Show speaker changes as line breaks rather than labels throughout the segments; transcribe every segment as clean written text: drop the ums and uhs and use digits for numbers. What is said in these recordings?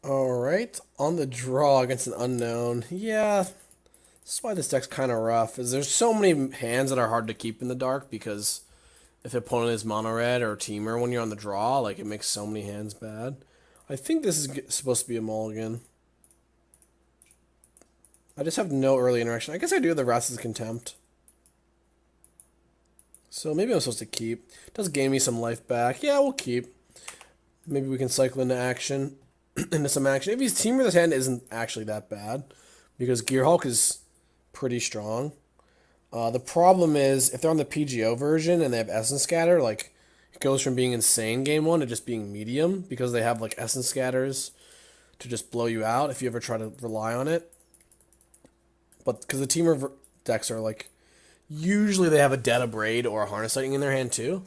Alright, on the draw against an unknown. Yeah, that's why this deck's kind of rough, is there's so many hands that are hard to keep in the dark because if the opponent is mono red or teamer when you're on the draw, like it makes so many hands bad. I think this is supposed to be a mulligan. I just have no early interaction. I guess I do have the Wrath's Contempt. So maybe I'm supposed to keep. It does gain me some life back. Yeah, we'll keep. Maybe we can cycle into action. Into some action. If he's teamer, this hand isn't actually that bad. Because Gearhulk is pretty strong. The problem is, if they're on the PGO version and they have Essence Scatter, like, it goes from being insane game one to just being medium. Because they have, like, Essence Scatters to just blow you out if you ever try to rely on it. But because the teamer decks are, like, usually they have a Dead of Braid or a Harness Lightning in their hand too.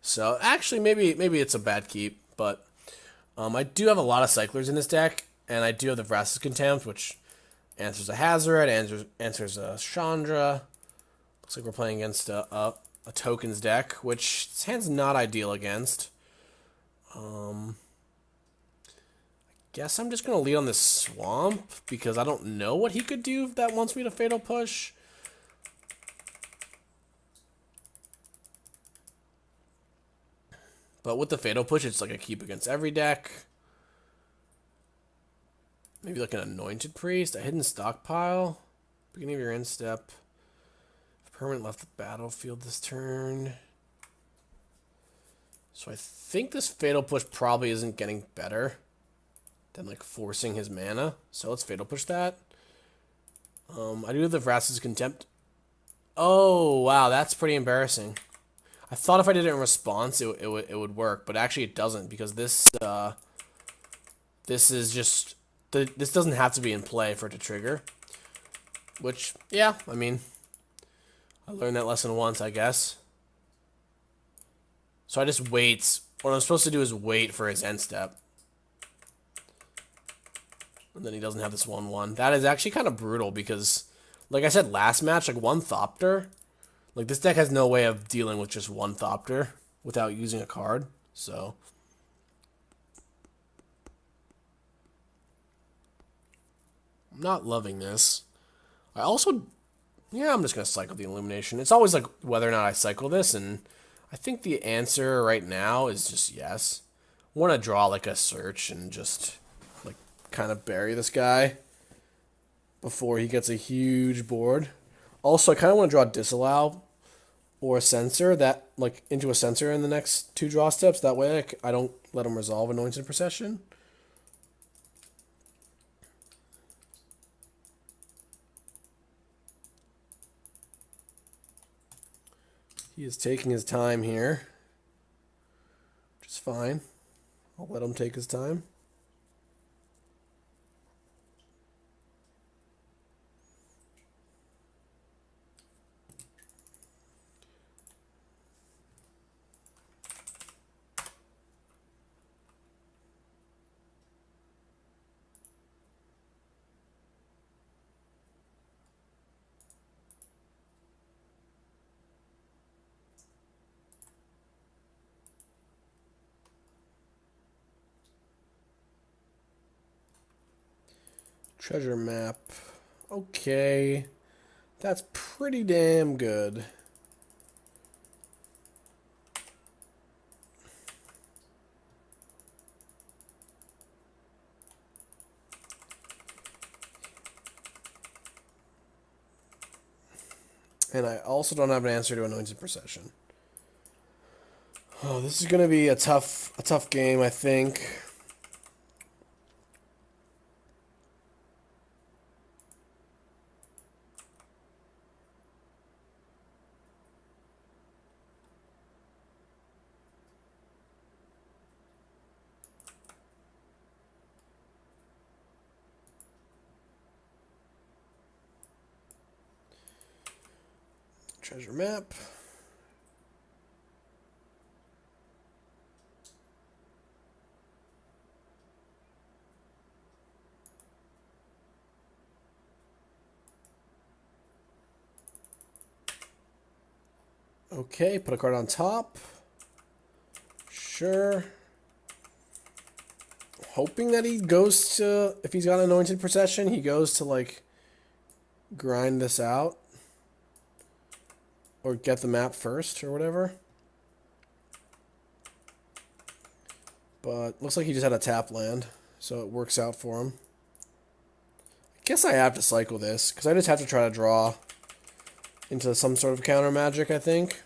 So actually, maybe it's a bad keep, but I do have a lot of cyclers in this deck, and I do have the Vraska's Contempt, which answers a Hazard, answers a Chandra. Looks like we're playing against a tokens deck, which this hand's not ideal against. Guess I'm just gonna lead on this Swamp because I don't know what he could do that wants me to Fatal Push. But with the Fatal Push, it's like a keep against every deck. Maybe like an Anointed Priest, a Hidden Stockpile. Beginning of your end step. If permanent left the battlefield this turn. So I think this Fatal Push probably isn't getting better than like forcing his mana. So let's Fatal Push that. I do have the Vraska's Contempt. Oh, wow, that's pretty embarrassing. I thought if I did it in response, it would work, but actually it doesn't because this is just this doesn't have to be in play for it to trigger. Which, yeah, I mean, I learned that lesson once, I guess. So I just wait. What I'm supposed to do is wait for his end step. And then he doesn't have this 1/1. That is actually kind of brutal because, like I said last match, like one Thopter, like this deck has no way of dealing with just one Thopter without using a card. So I'm not loving this. I also, yeah, I'm just going to cycle the Illumination. It's always like whether or not I cycle this, and I think the answer right now is just yes. I want to draw like a search and just like kind of bury this guy before he gets a huge board. Also, I kind of want to draw a Disallow or a Censor that like into a Censor in the next two draw steps. That way I don't let him resolve Anointed Procession. He is taking his time here, which is fine. I'll let him take his time. Treasure map. Okay. That's pretty damn good. And I also don't have an answer to Anointed Procession. Oh, this is going to be a tough game, I think. Treasure map. Okay, put a card on top. Sure. hoping that he goes to, if he's got Anointed Procession, he goes to, like, grind this out. Or get the map first, or whatever. But looks like he just had a tap land, so it works out for him. I guess I have to cycle this, because I just have to try to draw into some sort of counter magic, I think.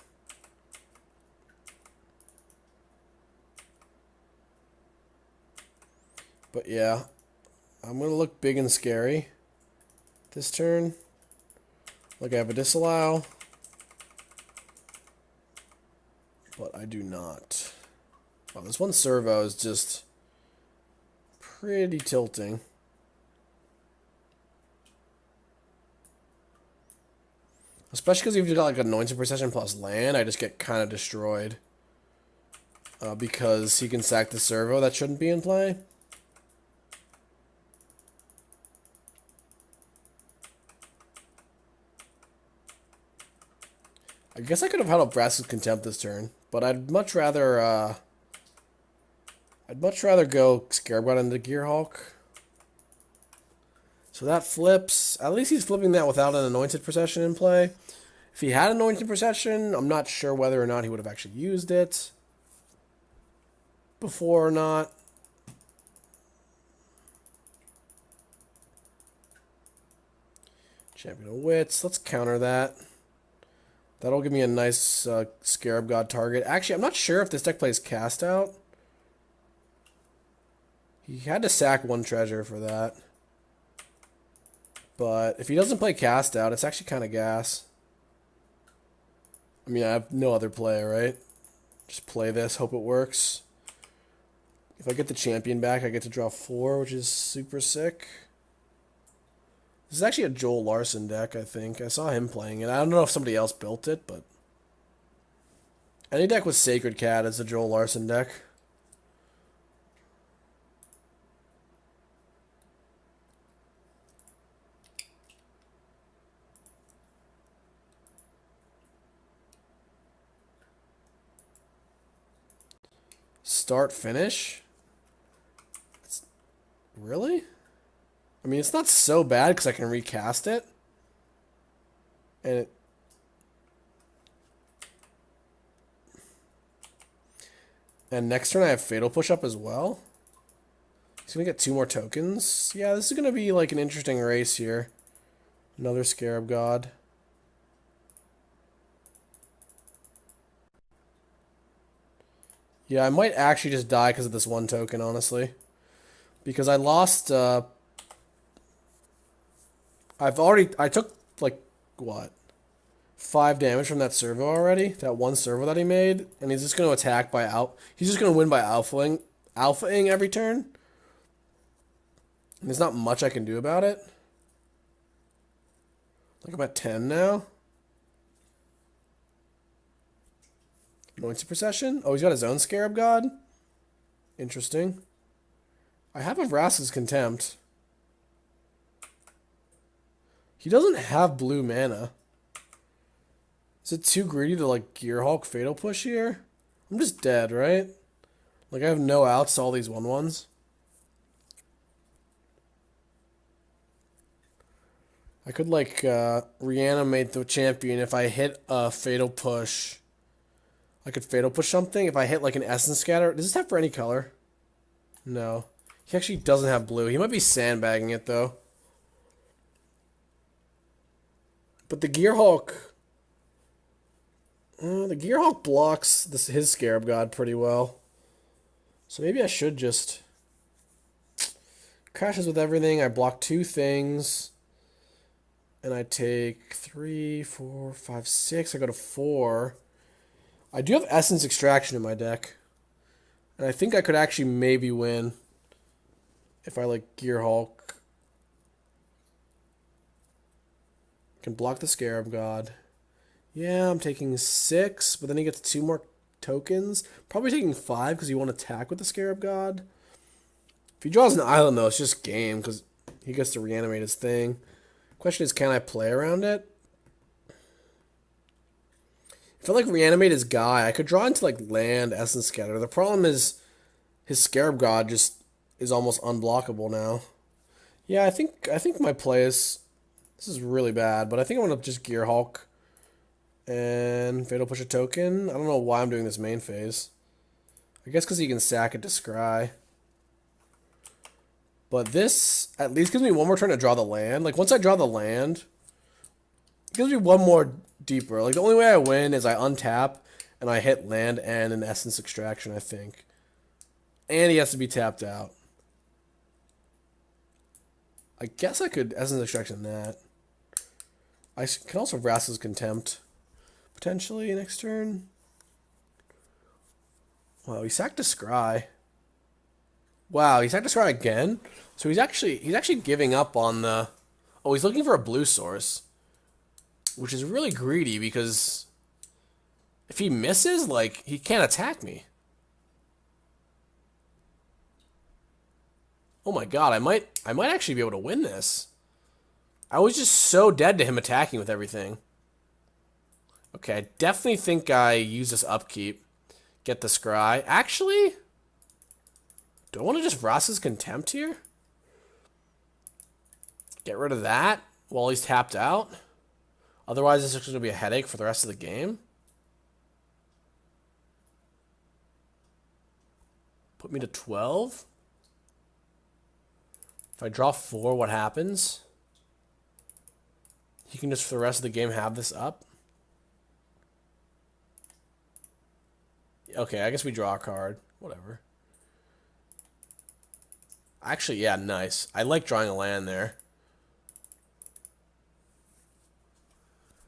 But yeah, I'm going to look big and scary this turn. Like I have a disallow. But I do not. Oh, this one servo is just pretty tilting. Especially because if you've got like Anointed Procession plus land, I just get kind of destroyed. Because he can sack the servo that shouldn't be in play. I guess I could have held up Vraska's Contempt this turn, but I'd much rather go Scarab God into Gearhulk. So that flips. At least he's flipping that without an Anointed Procession in play. If he had Anointed Procession, I'm not sure whether or not he would have actually used it before or not. Champion of Wits. Let's counter that. That'll give me a nice Scarab God target. Actually, I'm not sure if this deck plays Cast Out. He had to sack one treasure for that. But if he doesn't play Cast Out, it's actually kind of gas. I mean, I have no other play, right? Just play this, hope it works. If I get the champion back, I get to draw 4, which is super sick. This is actually a Joel Larson deck, I think. I saw him playing it. I don't know if somebody else built it, but any deck with Sacred Cat is a Joel Larson deck. Start, finish? Really? I mean, it's not so bad because I can recast it. And next turn I have Fatal Push up as well. He's going to get 2 more tokens. Yeah, this is going to be like an interesting race here. Another Scarab God. Yeah, I might actually just die because of this 1 token, honestly. Because I lost... I took, like, what? 5 damage from that servo already. That 1 servo that he made. And he's just going to attack by he's just going to win by alphaing every turn. And there's not much I can do about it. Like, I'm at 10 now. Anointed Procession? Oh, he's got his own Scarab God? Interesting. I have a Vraska's Contempt. He doesn't have blue mana. Is it too greedy to, like, Gearhulk Fatal Push here? I'm just dead, right? Like, I have no outs to all these 1/1s. I could, like, reanimate the champion if I hit a Fatal Push. I could Fatal Push something if I hit, like, an Essence Scatter. Does this have for any color? No. He actually doesn't have blue. He might be sandbagging it, though. But the Gearhulk... the Gearhulk blocks his Scarab God pretty well. So maybe I should just... Crashes with everything. I block 2 things. And I take 3, 4, 5, 6. I go to 4. I do have Essence Extraction in my deck. And I think I could actually maybe win. If I, like, Gearhulk. Can block the Scarab God. Yeah, I'm taking 6, but then he gets 2 more tokens. Probably taking 5 because he won't attack with the Scarab God. If he draws an island, though, it's just game because he gets to reanimate his thing. Question is, can I play around it? If I, like, reanimate his guy, I could draw into, like, land, Essence Scatter. The problem is his Scarab God just is almost unblockable now. Yeah, I think my play is this is really bad, but I think I'm gonna just Gear Hulk and Fatal Push a token. I don't know why I'm doing this main phase. I guess because he can sack it to Scry. But this at least gives me one more turn to draw the land. Like, once I draw the land, it gives me one more deeper. Like, the only way I win is I untap and I hit land and an Essence Extraction, I think. And he has to be tapped out. I guess I could Essence Extraction that. I can also Vraska's Contempt. Potentially next turn. Wow, he sacked a Scry. Wow, he's had to Scry again? So he's actually giving up on the... Oh, he's looking for a blue source. Which is really greedy because... If he misses, like, he can't attack me. Oh my god, I might actually be able to win this. I was just so dead to him attacking with everything. Okay, I definitely think I use this upkeep. Get the Scry. Actually... Do I want to just Vraska's Contempt here? Get rid of that while he's tapped out? Otherwise, this is going to be a headache for the rest of the game. Put me to 12. If I draw 4, what happens? He can just, for the rest of the game, have this up. Okay, I guess we draw a card. Whatever. Actually, yeah, nice. I like drawing a land there.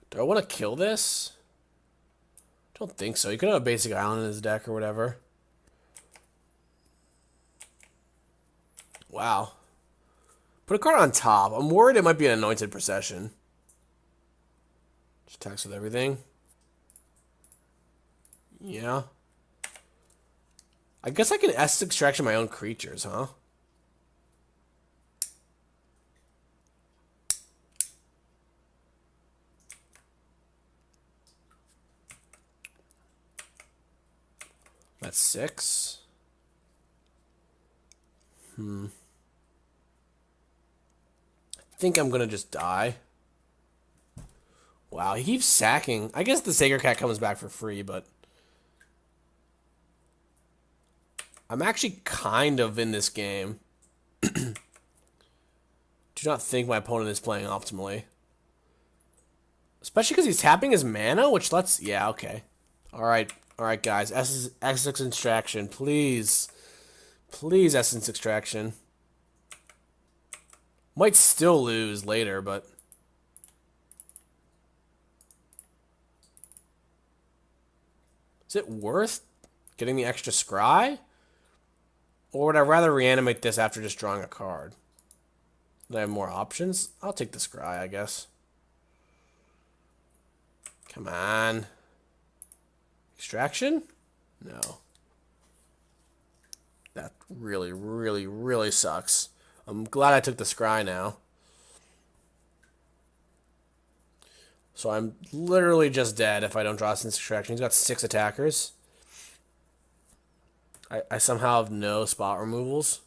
Do I want to kill this? I don't think so. He could have a basic island in his deck or whatever. Wow. Put a card on top. I'm worried it might be an Anointed Procession. Just attacks with everything. Yeah. I guess I can Essence Extraction my own creatures, huh? That's 6. I think I'm gonna just die. Wow, he keeps sacking. I guess the Sacred Cat comes back for free, but... I'm actually kind of in this game. Do not think my opponent is playing optimally. Especially because he's tapping his mana, which lets... Yeah, okay. Alright. Alright, guys. Essence Extraction. Please. Please, Essence Extraction. Might still lose later, but... Is it worth getting the extra Scry? Or would I rather reanimate this after just drawing a card? Do I have more options? I'll take the Scry, I guess. Come on. Extraction? No. That really, really, really sucks. I'm glad I took the Scry now. So I'm literally just dead if I don't draw Essence Extraction. He's got 6 attackers. I somehow have no spot removals.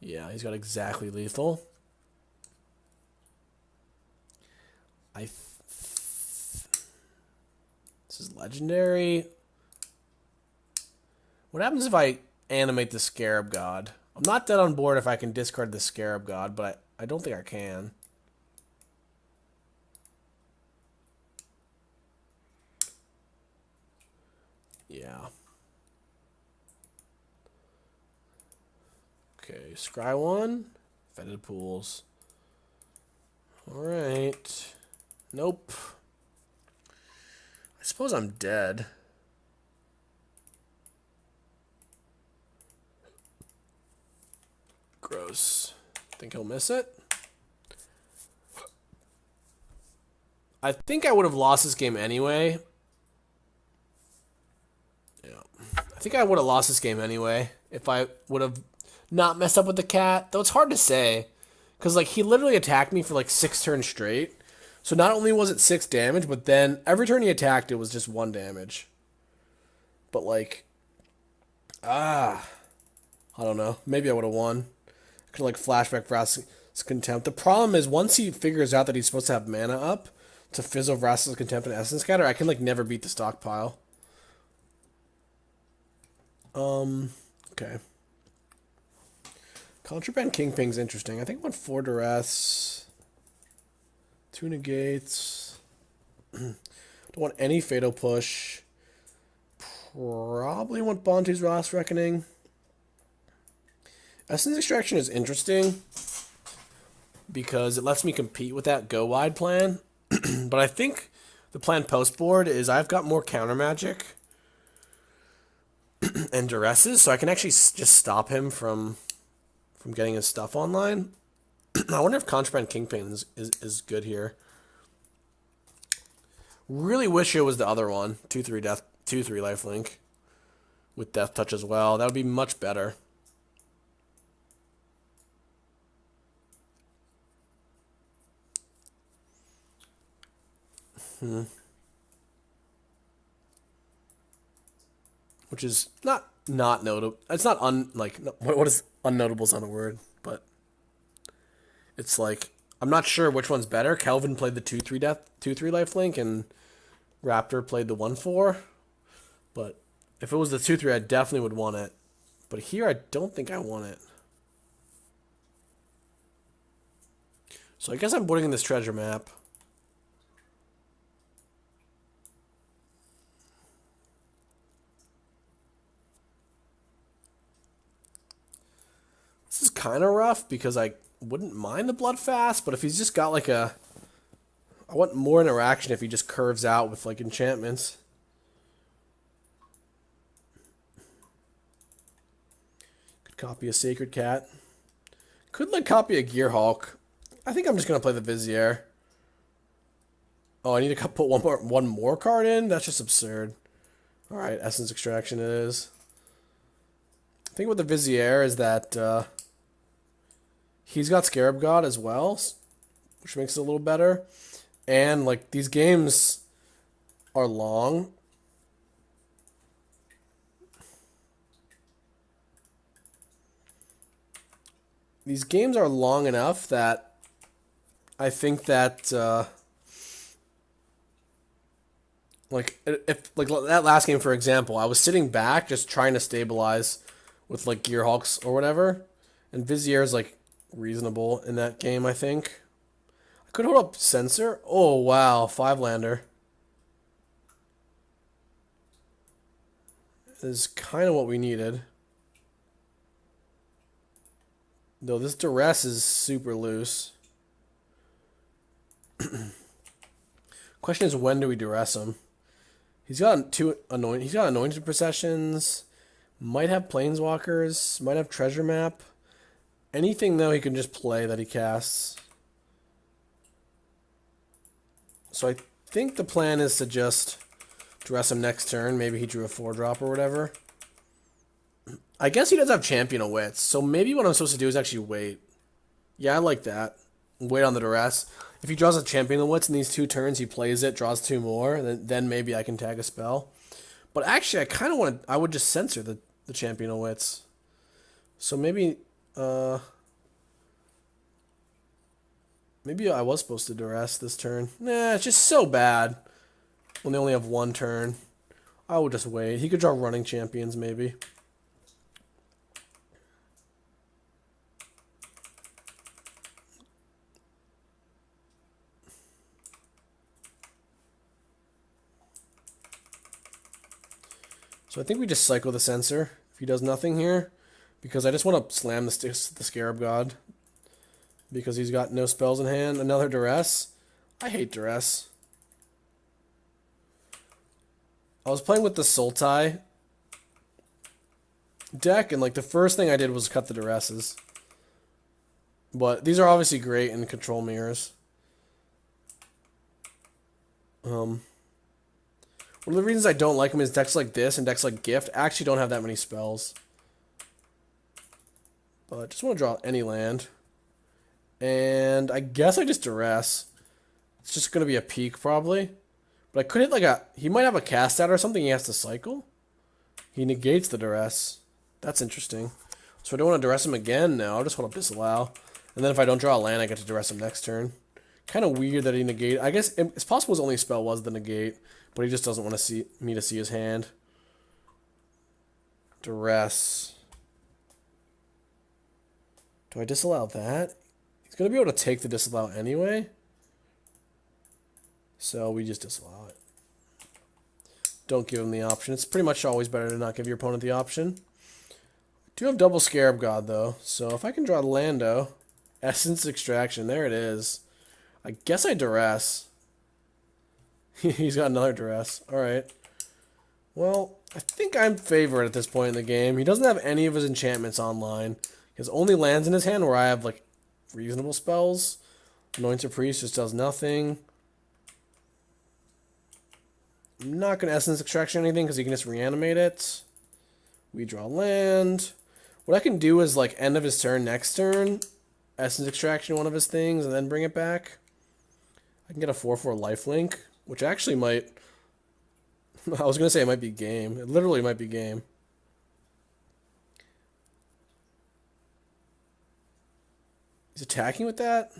Yeah, he's got exactly lethal. This is legendary. What happens if I animate the Scarab God? I'm not dead on board if I can discard the Scarab God, but I don't think I can. Yeah. Okay, Scry 1. Fetid Pools. Alright. Nope. I suppose I'm dead. Gross. Think he'll miss it? I think I would have lost this game anyway. Yeah. I think I would have lost this game anyway if I would have not messed up with the cat. Though it's hard to say. Because, like, he literally attacked me for, like, 6 turns straight. So not only was it 6 damage, but then every turn he attacked, it was just 1 damage. But like, I don't know. Maybe I would have won. I could like flashback Vraska's Contempt. The problem is once he figures out that he's supposed to have mana up to fizzle Vraska's Contempt and Essence Scatter, I can like never beat the stockpile. Okay. Contraband Kingpin's interesting. I think I want 4 Duress, 2 Negates. Don't want any Fatal Push. Probably want Bontu's Last Reckoning. Essence Extraction is interesting because it lets me compete with that Go Wide plan. But I think the plan post board is I've got more counter magic and duresses, so I can actually just stop him from getting his stuff online. I wonder if Contraband Kingpin is good here. Really wish it was the other one, 2/3 death, 2/3 lifelink with Death Touch as well. That would be much better. Which is not notable. It's not what is unnotable is not a word, but it's like I'm not sure which one's better. Kelvin played the 2/3 death, 2/3 lifelink, and Raptor played the 1/4. But if it was the 2/3, I definitely would want it. But here, I don't think I want it. So I guess I'm putting in this treasure map. This is kind of rough because I wouldn't mind the Bloodfast, but if he's just got like a... I want more interaction if he just curves out with like enchantments. Could copy a Sacred Cat. Could like copy a Gearhulk. I think I'm just going to play the Vizier. Oh, I need to put one more card in? That's just absurd. Alright, Essence Extraction it is. The thing with the Vizier is that he's got Scarab God as well, which makes it a little better. And like these games are long. These games are long enough that I think that like if like that last game for example, I was sitting back just trying to stabilize with like Gearhulks or whatever, and Vizier is like reasonable in that game, I think. I could hold up Censor. Oh wow, 5-lander. Is kind of what we needed. Though this Duress is super loose. Question is, when do we Duress him? He's got He's got Anointed Processions. Might have Planeswalkers. Might have Treasure Map. Anything though he can just play that he casts. So I think the plan is to just Duress him next turn. Maybe he drew a 4-drop or whatever. I guess he does have Champion of Wits, so maybe what I'm supposed to do is actually wait. Yeah, I like that. Wait on the Duress. If he draws a Champion of Wits in these 2 turns, he plays it, draws 2 more, then maybe I can tag a spell. But actually, I kind of want to... I would just censor the Champion of Wits. So maybe... maybe I was supposed to Duress this turn. Nah, it's just so bad when they only have 1 turn. I would just wait. He could draw Running Champions, maybe. So I think we just cycle the Censor if he does nothing here, because I just want to slam the Scarab God because he's got no spells in hand. Another Duress. I hate Duress. I was playing with the Sultai deck, and like the first thing I did was cut the Duresses. But these are obviously great in control mirrors. One of the reasons I don't like them is decks like this and decks like Gift actually don't have that many spells. But I just want to draw any land. And I guess I just Duress. It's just going to be a peak probably. But I could hit like a... He might have a cast out or something he has to cycle. He negates the duress. That's interesting. So I don't want to duress him again now. I just want to disallow. And then if I don't draw a land, I get to duress him next turn. Kind of weird that he negated. I guess it's possible his only spell was the negate. But he just doesn't want to see me to see his hand. Duress. Do I disallow that? He's going to be able to take the disallow anyway. So we just disallow it. Don't give him the option. It's pretty much always better to not give your opponent the option. I do have double Scarab God, though. So if I can draw Lando, Essence Extraction, there it is. I guess I duress. He's got another duress. Alright. Well, I think I'm favored at this point in the game. He doesn't have any of his enchantments online. He has only lands in his hand where I have, like, reasonable spells. Anointed Priest just does nothing. I'm not going to Essence Extraction anything because he can just reanimate it. We draw land. What I can do is, like, end of his turn, next turn, Essence Extraction one of his things, and then bring it back. I can get a 4/4 lifelink, which actually might... I was going to say it might be game. It literally might be game. He's attacking with that?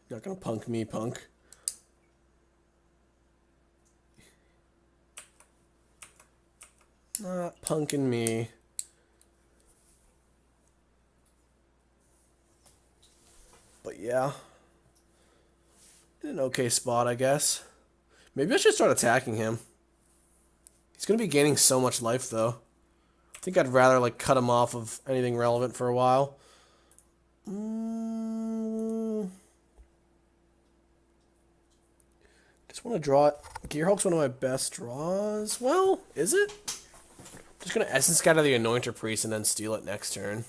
You're not going to punk me, punk. Not punking me. But yeah. In an okay spot, I guess. Maybe I should start attacking him. He's going to be gaining so much life, though. I think I'd rather, like, cut him off of anything relevant for a while. Just want to draw it. Gearhulk's one of my best draws. Well, is it? Just going to Essence Scatter the Anointer Priest and then steal it next turn.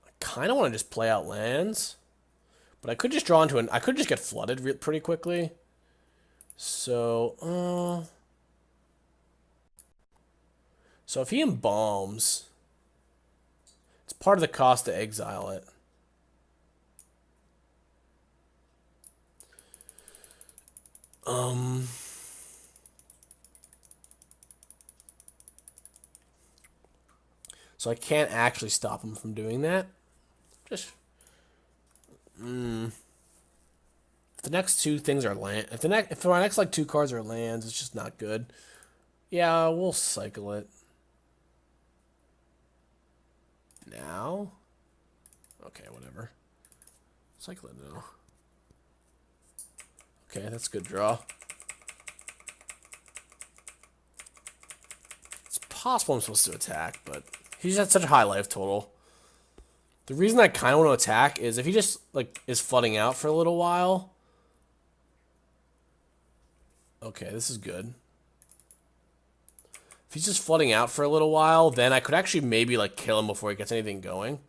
I kind of want to just play out lands. But I could just draw into an... I could just get flooded pretty quickly. So, So if he embalms... It's part of the cost to exile it. So I can't actually stop him from doing that. Just... If the next two things are land... If my next, like, two cards are lands, it's just not good. Yeah, we'll cycle it. Now? Okay, whatever. Cycle it now. Okay, that's a good draw. It's possible I'm supposed to attack, but he's had such a high life total. The reason I kind of want to attack is if he just, like, is flooding out for a little while. Okay, this is good. If he's just flooding out for a little while, then I could actually maybe, like, kill him before he gets anything going.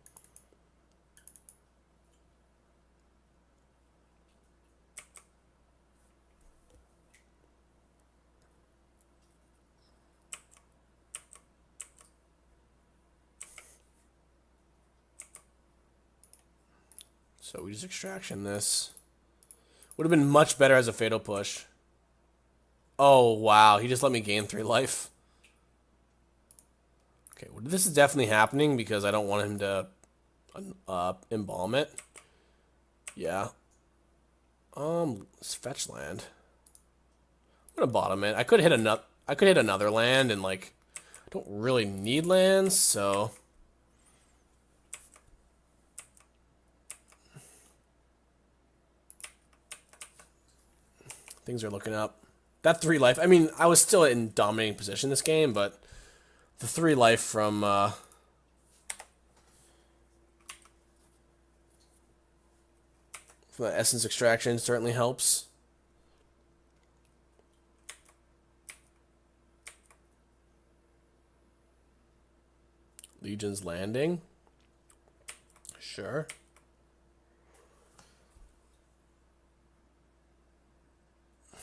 So we just extraction this. Would have been much better as a fatal push. Oh, wow. He just let me gain 3 life. Okay, well, this is definitely happening because I don't want him to embalm it. Yeah. Let's fetch land. I'm gonna bottom it. I could hit another land and, like, I don't really need lands, so things are looking up. That 3 life, I mean, I was still in dominating position this game, but the 3 life from the Essence Extraction certainly helps. Legion's Landing. Sure. I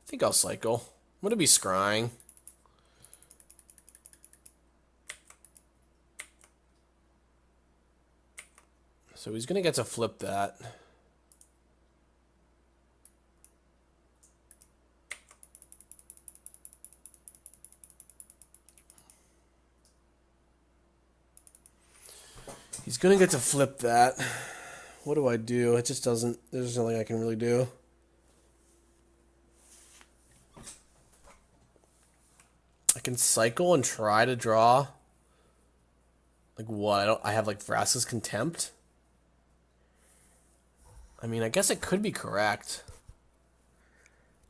think I'll cycle. I'm going to be scrying. So he's going to get to flip that. He's going to get to flip that. What do I do? It just doesn't... There's nothing I can really do. I can cycle and try to draw. Like what? I have like Vraska's Contempt. I mean, I guess it could be correct.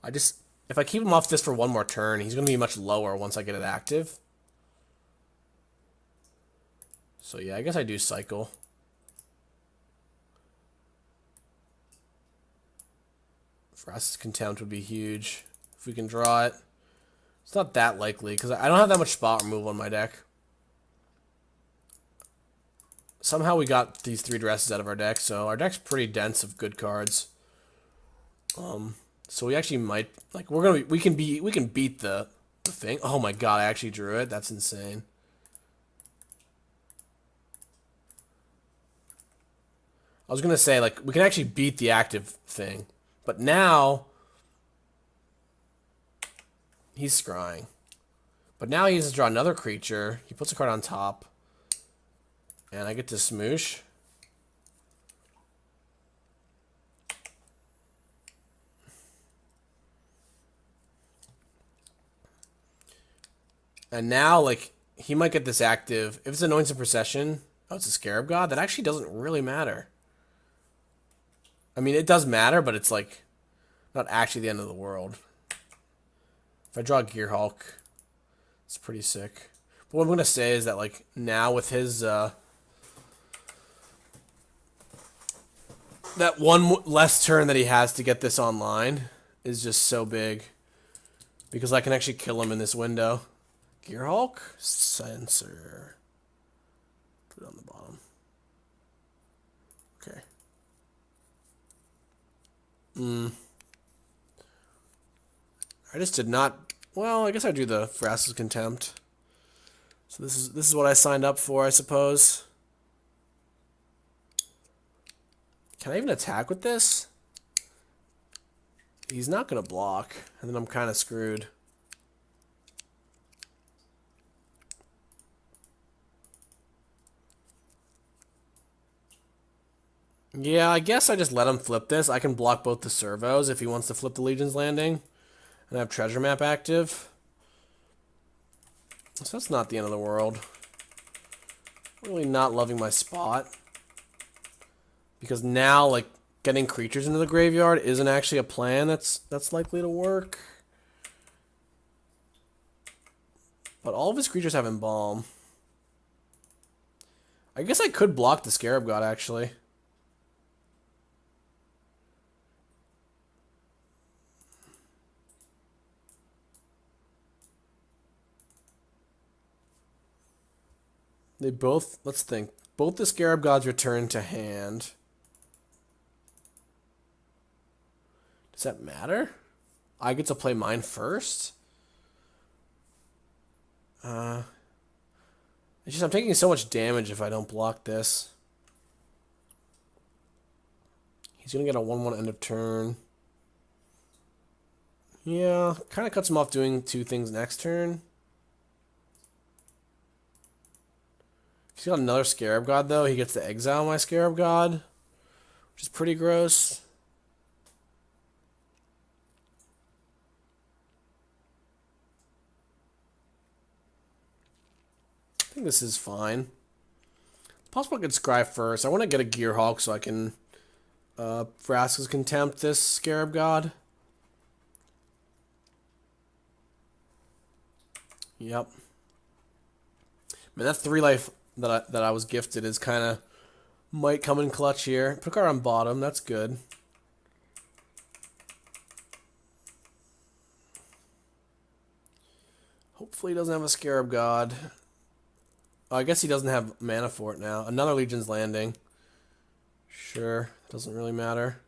If I keep him off this for one more turn, he's going to be much lower once I get it active. So yeah, I guess I do cycle. Vraska's Contempt would be huge if we can draw it. It's not that likely because I don't have that much spot removal on my deck. Somehow we got these 3 dresses out of our deck, so our deck's pretty dense of good cards. So we actually might we can beat the thing. Oh my god, I actually drew it. That's insane. I was gonna say like we can actually beat the active thing, but now he's scrying. But now he has to draw another creature. He puts a card on top. And I get to smoosh. And now, like, he might get this active. If it's Annoyance of Procession, oh, it's a Scarab God, that actually doesn't really matter. I mean, it does matter, but it's, like, not actually the end of the world. If I draw Gearhulk, it's pretty sick. But what I'm going to say is that, like, now with his, that one less turn that he has to get this online is just so big. Because I can actually kill him in this window. Gearhulk? Censor. Put it on the bottom. Okay. I just did not... Well, I guess I do the Vraska's Contempt. So this is what I signed up for, I suppose. Can I even attack with this? He's not going to block, and then I'm kind of screwed. Yeah, I guess I just let him flip this. I can block both the servos if he wants to flip the Legion's Landing. And I have Treasure Map active. So that's not the end of the world. Really not loving my spot. Because now, like, getting creatures into the graveyard isn't actually a plan that's likely to work. But all of his creatures have Embalm. I guess I could block the Scarab God, actually. They both, let's think, both the Scarab Gods return to hand. Does that matter? I get to play mine first? It's just I'm taking so much damage if I don't block this. He's going to get a 1/1 end of turn. Yeah, kind of cuts him off doing 2 things next turn. He's got another Scarab God, though. He gets to exile my Scarab God, which is pretty gross. I think this is fine. Possible I could scry first. I want to get a Gearhulk so I can Vraska's Contempt this Scarab God. Yep. Man, that 3 life that I was gifted is kind of might come in clutch here. Put a card on bottom. That's good. Hopefully he doesn't have a Scarab God. Oh, I guess he doesn't have mana for it now. Another Legion's Landing. Sure. Doesn't really matter.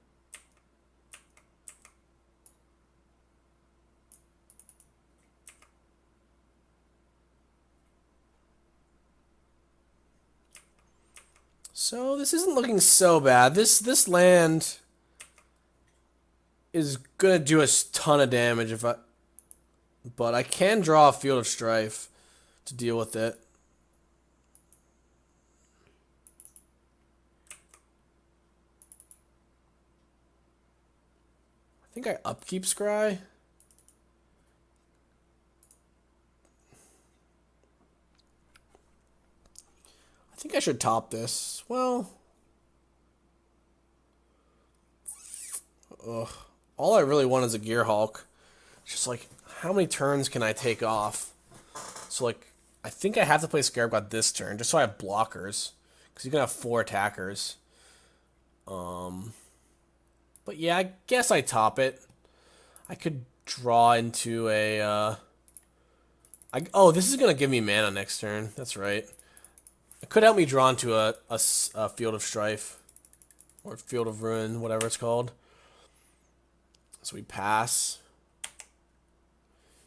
So this isn't looking so bad. This land is gonna do a ton of damage but I can draw a Field of Strife to deal with it. I think I upkeep Scry. I think I should top this. Well, ugh. All I really want is a Gearhulk. Just like, how many turns can I take off? So like, I think I have to play Scarab God this turn, just so I have blockers. Because you're going to have 4 attackers. But yeah, I guess I top it. I could draw into a... oh, this is going to give me mana next turn. That's right. It could help me draw into a Field of Strife. Or Field of Ruin, whatever it's called. So we pass.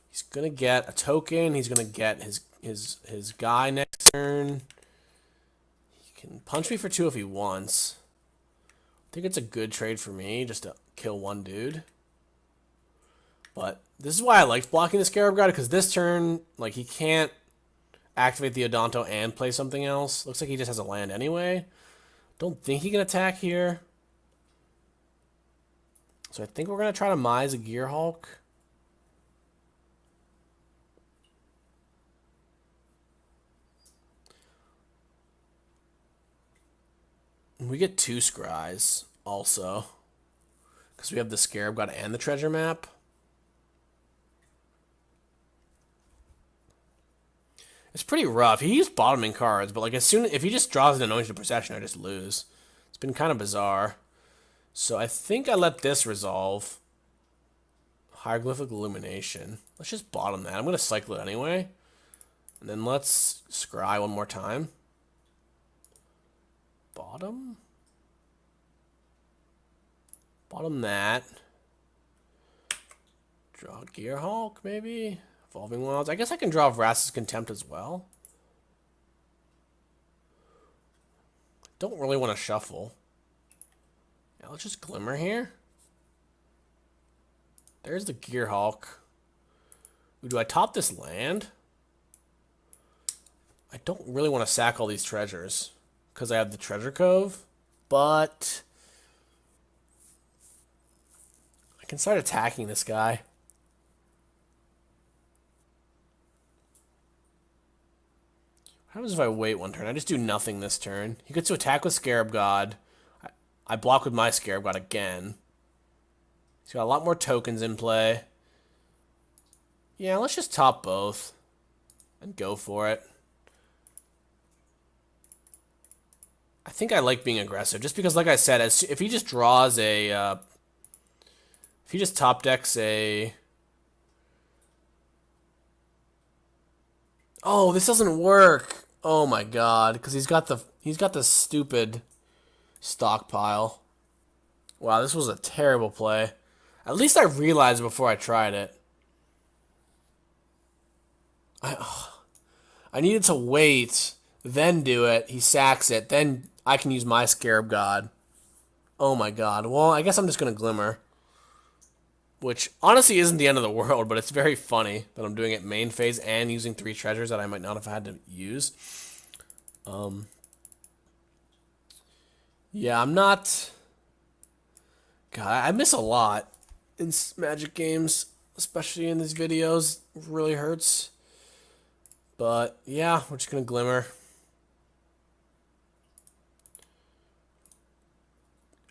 He's going to get a token. He's going to get his guy next turn. He can punch me for 2 if he wants. I think it's a good trade for me, just to kill one dude. But this is why I liked blocking the Scarab God, because this turn, like, he can't activate the Odonto and play something else. Looks like he just has a land anyway. Don't think he can attack here. So I think we're going to try to Mise a Gearhulk. We get 2 Scries also. Because we have the Scarab God and the treasure map. It's pretty rough. He's bottoming cards, but like if he just draws an Anointed Procession, I just lose. It's been kind of bizarre. So I think I let this resolve. Hieroglyphic Illumination. Let's just bottom that. I'm going to cycle it anyway. And then let's scry one more time. Bottom? Bottom that. Draw Gearhulk, maybe? Evolving Wilds. I guess I can draw Vraska's Contempt as well. Don't really want to shuffle. Yeah, let's just Glimmer here. There's the Gearhulk. Do I top this land? I don't really want to sack all these treasures because I have the Treasure Cove, but I can start attacking this guy. What happens if I wait one turn? I just do nothing this turn. He gets to attack with Scarab God. I block with my Scarab God again. He's got a lot more tokens in play. Yeah, let's just top both and go for it. I think I like being aggressive, just because, like I said, if he just draws a... if he just top decks a... Oh, this doesn't work. Oh my god, because he's got the stupid stockpile. Wow, this was a terrible play. At least I realized before I tried it. I needed to wait, then do it. He sacks it, then I can use my Scarab God. Oh my god. Well, I guess I'm just going to Glimmer. Which honestly isn't the end of the world, but it's very funny that I'm doing it main phase and using 3 treasures that I might not have had to use. Yeah, I'm not... God, I miss a lot in Magic games, especially in these videos. It really hurts. But yeah, we're just going to Glimmer.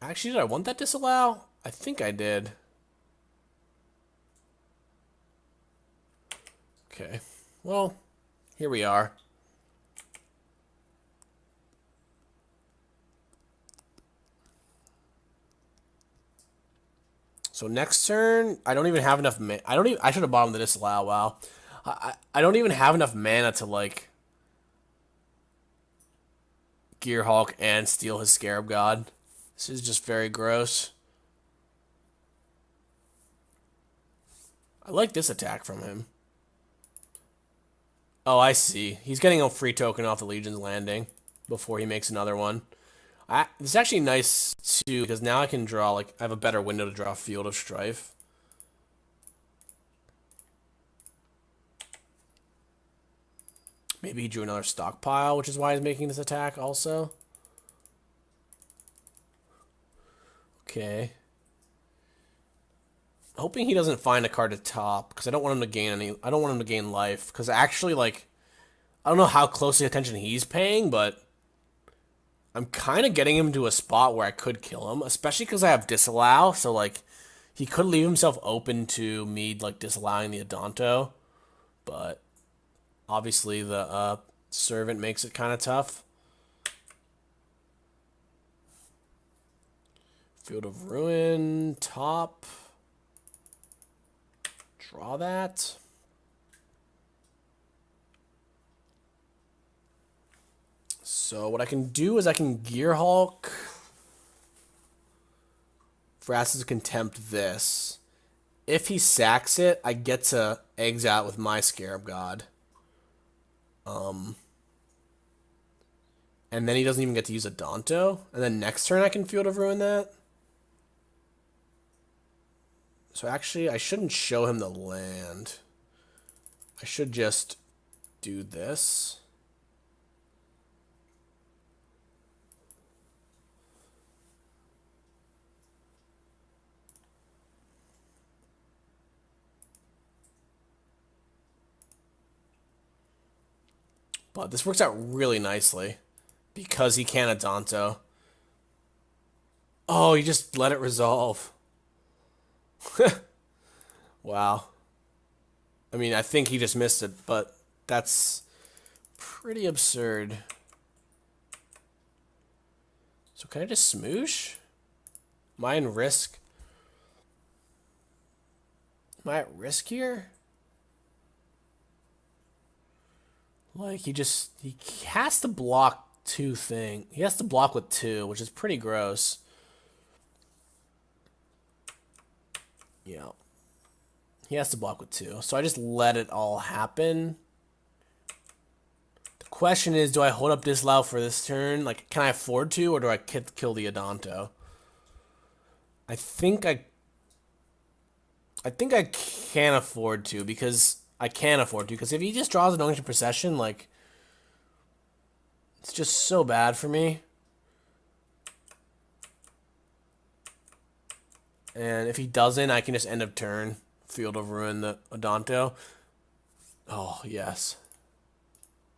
Actually, did I want that disallow? I think I did. Okay, well, here we are. So next turn, I don't even have enough mana. I should have bottomed the disallow. Wow, I don't even have enough mana to like Gearhulk and steal his Scarab God. This is just very gross. I like this attack from him. Oh, I see. He's getting a free token off the Legion's Landing before he makes another one. It's actually nice too because now I can draw like I have a better window to draw Field of Strife. Maybe he drew another stockpile, which is why he's making this attack also. Okay. Hoping he doesn't find a card to top because I don't want him to gain any. I don't want him to gain life because actually, like, I don't know how closely attention he's paying, but I'm kind of getting him to a spot where I could kill him, especially because I have disallow. So like, he could leave himself open to me like disallowing the Adonto, but obviously the servant makes it kind of tough. Field of Ruin, top. Draw that. So what I can do is I can Gearhulk for Asses of Contempt this. If he sacks it, I get to exile with my Scarab God. And then he doesn't even get to use a Danto. And then next turn I can Field of Ruin that. So actually, I shouldn't show him the land. I should just do this. But this works out really nicely because he can't Adonto. Oh, he just let it resolve. Wow. I mean, I think he just missed it, but that's pretty absurd. So can I just smoosh? Am I in risk? Am I at risk here? Like, he has to block two things. He has to block with two, which is pretty gross. Yeah. He has to block with two. So I just let it all happen. The question is, do I hold up disallow for this turn? Like, can I afford to, or do I kill the Adonto? I think I can afford to because if he just draws an Ocean Procession, like, it's just so bad for me. And if he doesn't, I can just end of turn Field of Ruin the Adonto. Oh, yes.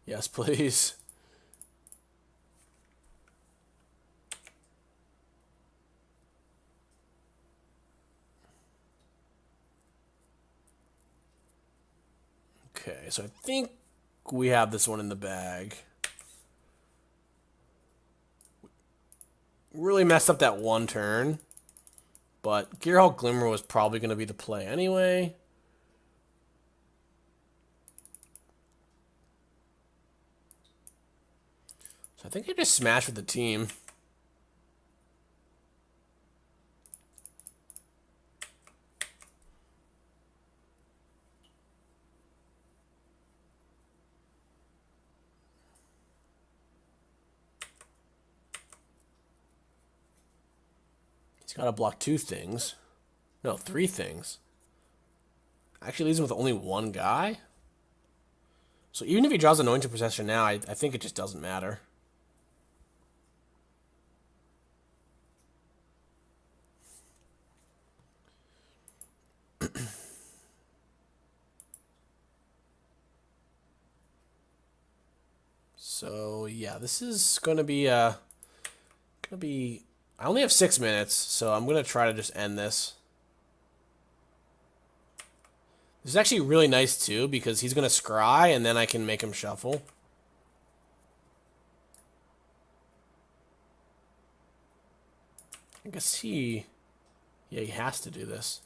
Yes, please. Okay, so I think we have this one in the bag. Really messed up that one turn. But Gearhulk Glimmer was probably going to be the play anyway. So I think I just smashed with the team. He's got to block two things. No, three things. Actually leaves him with only one guy. So even if he draws Anointed Procession now, I think it just doesn't matter. So yeah, this is gonna be I only have 6 minutes, so I'm gonna try to just end this. This is actually really nice too because he's gonna scry and then I can make him shuffle. I guess he has to do this.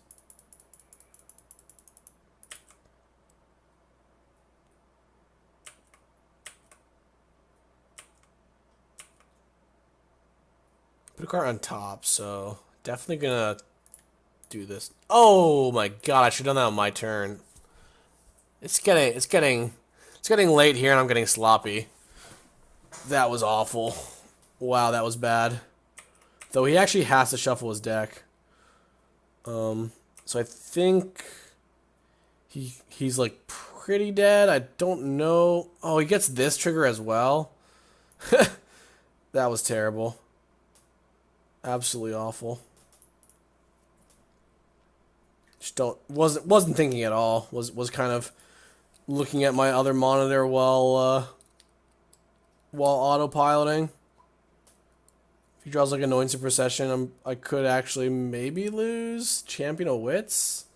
Put a card on top, so definitely gonna do this. Oh my god, I should have done that on my turn. It's getting late here and I'm getting sloppy. That was awful. Wow, that was bad. Though he actually has to shuffle his deck. So I think he's like pretty dead. I don't know. Oh, he gets this trigger as well. That was terrible. Absolutely awful. Just wasn't thinking at all. Was kind of looking at my other monitor while autopiloting. If he draws like Annoyance of Procession, I could actually maybe lose Champion of Wits.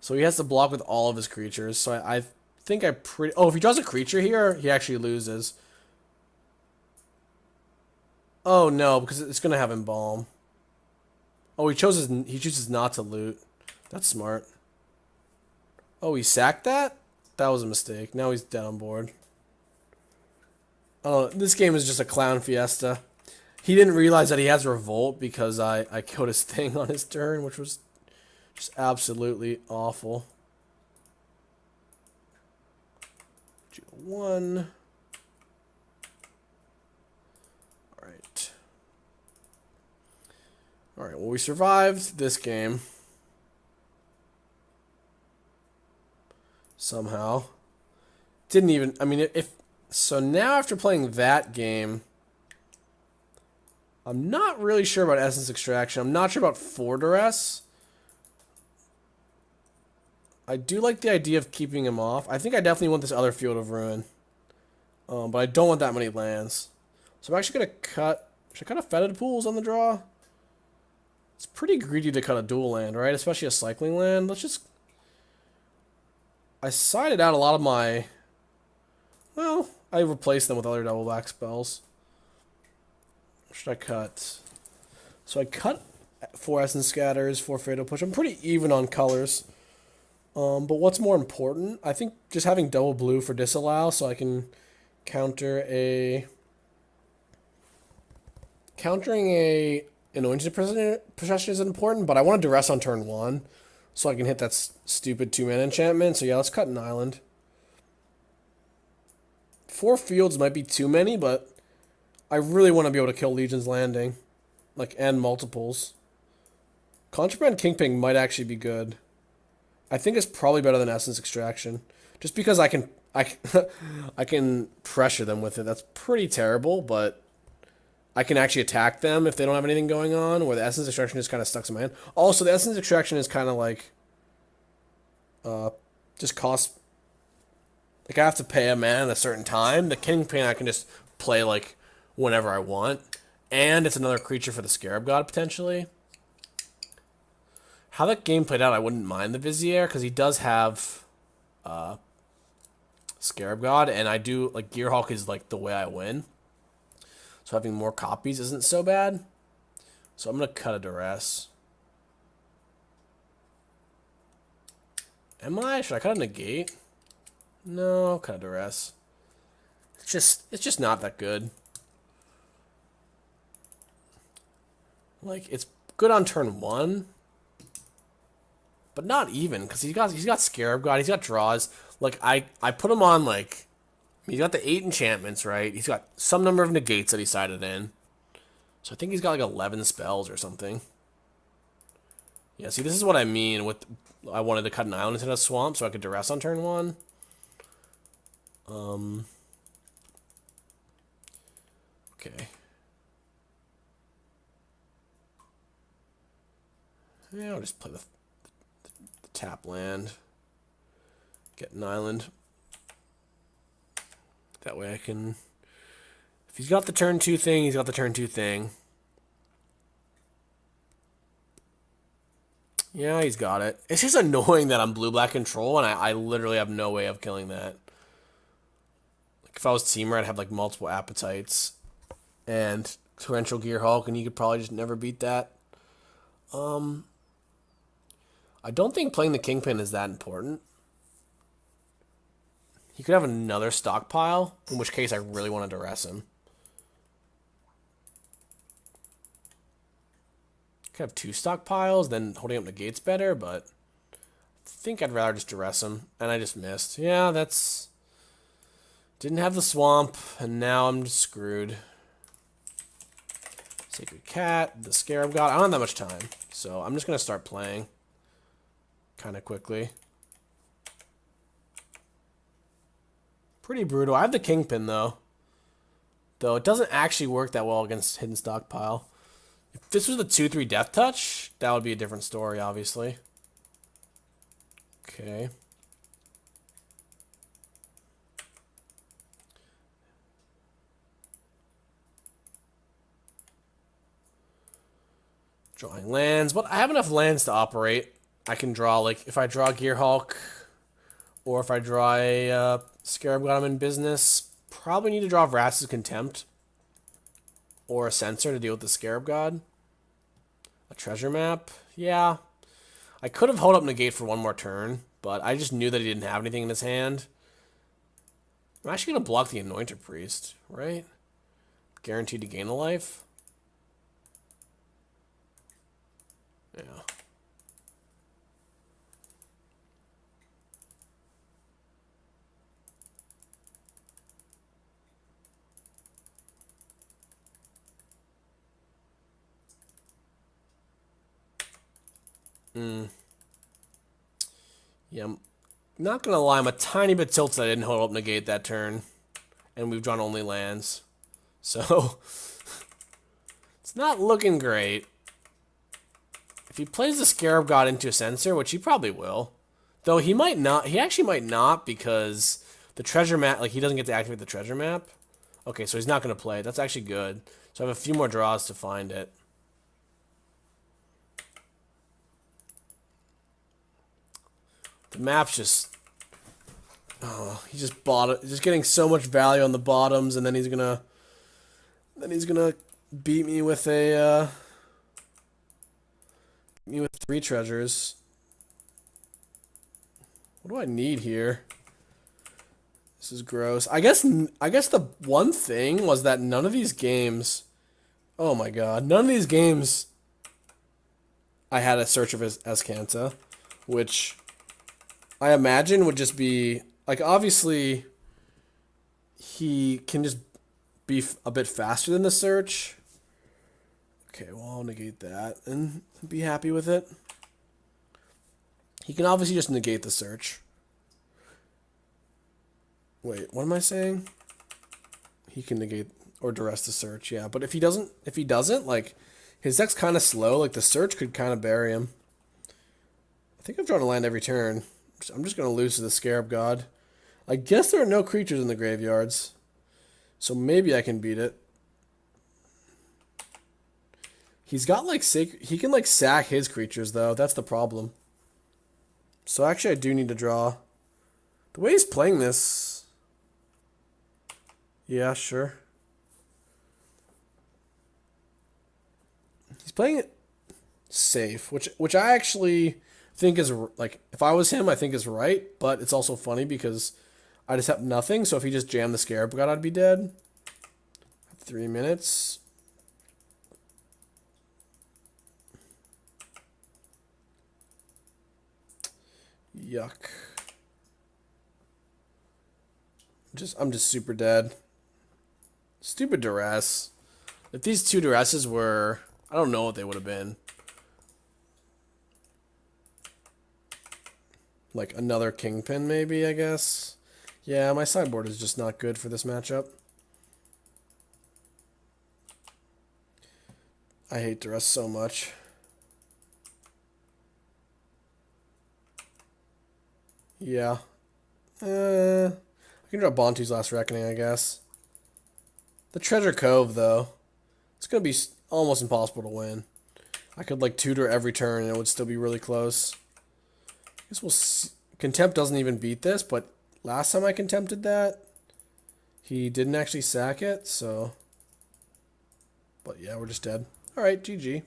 So he has to block with all of his creatures. So I think I pretty... Oh, if he draws a creature here, he actually loses. Oh, no, because it's going to have Embalm. Oh, he chooses not to loot. That's smart. Oh, he sacked that? That was a mistake. Now he's dead on board. Oh, this game is just a clown fiesta. He didn't realize that he has Revolt because I killed his thing on his turn, which was just absolutely awful. 1. Alright. Alright, well, we survived this game. Somehow. Didn't even... I mean, if... So now after playing that game... I'm not really sure about Essence Extraction. I'm not sure about 4 Duress. I do like the idea of keeping him off. I think I definitely want this other Field of Ruin. But I don't want that many lands. So I'm actually going to cut... Should I cut a Fetid Pools on the draw? It's pretty greedy to cut a dual land, right? Especially a cycling land. Let's just... I sided out a lot of my... Well, I replaced them with other double back spells. What should I cut? So I cut 4 Essence Scatters, 4 Fatal Push. I'm pretty even on colors. But what's more important? I think just having double blue for disallow so I can counter a... Countering a Anointed Procession is important, but I want to Duress on turn 1 so I can hit that stupid 2-mana enchantment. So yeah, let's cut an island. 4 fields might be too many, but I really want to be able to kill Legion's Landing. Like, and multiples. Contraband Kingpin might actually be good. I think it's probably better than Essence Extraction. Just because I can I can pressure them with it. That's pretty terrible, but I can actually attack them if they don't have anything going on, where the Essence Extraction just kind of stuck to my hand. Also, the Essence Extraction is kind of like... just costs... Like, I have to pay a mana at a certain time. The Kingpin I can just play, like, whenever I want. And it's another creature for the Scarab God, potentially. How that game played out, I wouldn't mind the Vizier, because he does have Scarab God, and I do, like, Gearhulk is, like, the way I win. So having more copies isn't so bad. So I'm going to cut a Duress. Am I? Should I cut a Negate? No, I'll cut a Duress. It's just not that good. Like, it's good on turn 1, but not even, because he's got Scarab God, he's got draws. Like, I put him on, like, he's got the 8 enchantments, right? He's got some number of negates that he sided in. So I think he's got like 11 spells or something. Yeah, see, this is what I mean with... I wanted to cut an island into a swamp so I could Duress on turn 1. Okay. Yeah, I'll just play the tap land. Get an island. That way I can... If he's got the turn 2 thing, he's got the turn 2 thing. Yeah, he's got it. It's just annoying that I'm blue-black control, and I literally have no way of killing that. Like, if I was Teamer, I'd have, like, multiple appetites. And torrential Gearhulk, and you could probably just never beat that. I don't think playing the Kingpin is that important. He could have another stockpile, in which case I really want to Duress him. Could have 2 stockpiles, then holding up negates better, but I think I'd rather just Duress him, and I just missed. Yeah, that's... Didn't have the swamp, and now I'm just screwed. cat, the Scarab God. I don't have that much time, so I'm just going to start playing kind of quickly. Pretty brutal. I have the Kingpin, though. Though it doesn't actually work that well against Hidden Stockpile. If this was the 2-3 Death Touch, that would be a different story, obviously. Okay. Drawing lands, but I have enough lands to operate. I can draw, like, if I draw Gearhulk, or if I draw a Scarab God, I'm in business. Probably need to draw Vraska's Contempt, or a Censor to deal with the Scarab God. A treasure map, yeah. I could have held up Negate for one more turn, but I just knew that he didn't have anything in his hand. I'm actually going to block the Anointer Priest, right? Guaranteed to gain a life. Yeah. Yeah, I'm not going to lie, I'm a tiny bit tilted I didn't hold up Negate that turn. And we've drawn only lands. So, it's not looking great. If he plays the Scarab God into a Censor, which he probably will. Though he might not, he actually might not because the treasure map, like he doesn't get to activate the treasure map. Okay, so he's not going to play it. That's actually good. So I have a few more draws to find it. The map's just... Oh, he just bought it. Just getting so much value on the bottoms, and then he's gonna... beat me with a... me with 3 treasures. What do I need here? This is gross. I guess the one thing was that none of these games... Oh my god. None of these games... I had a Search of Azcanta, which... I imagine would just be, like, obviously, he can just be a bit faster than the search. Okay, well, I'll negate that and be happy with it. He can obviously just negate the search. Wait, what am I saying? He can negate or duress the search, yeah. But if he doesn't, like, his deck's kind of slow. Like, the search could kind of bury him. I think I've drawn a land every turn. I'm just going to lose to the Scarab God. I guess there are no creatures in the graveyards. So maybe I can beat it. He's got, like, he can, like, sack his creatures, though. That's the problem. So actually I do need to draw. The way he's playing this... Yeah, sure. He's playing it safe, which I actually... think is, like, if I was him, I think is right, but it's also funny because I just have nothing, so if he just jammed the Scarab God, I'd be dead. 3 minutes. Yuck. I'm just super dead. Stupid duress. If these 2 duresses were, I don't know what they would have been. Like another Kingpin, maybe, I guess. Yeah, my sideboard is just not good for this matchup. I hate duress so much. Yeah. I can draw Bontu's Last Reckoning, I guess. The Treasure Cove, though. It's going to be almost impossible to win. I could, like, tutor every turn and it would still be really close. I guess we'll see. Contempt doesn't even beat this, but last time I contempted that, he didn't actually sack it, so... But yeah, we're just dead. Alright, GG.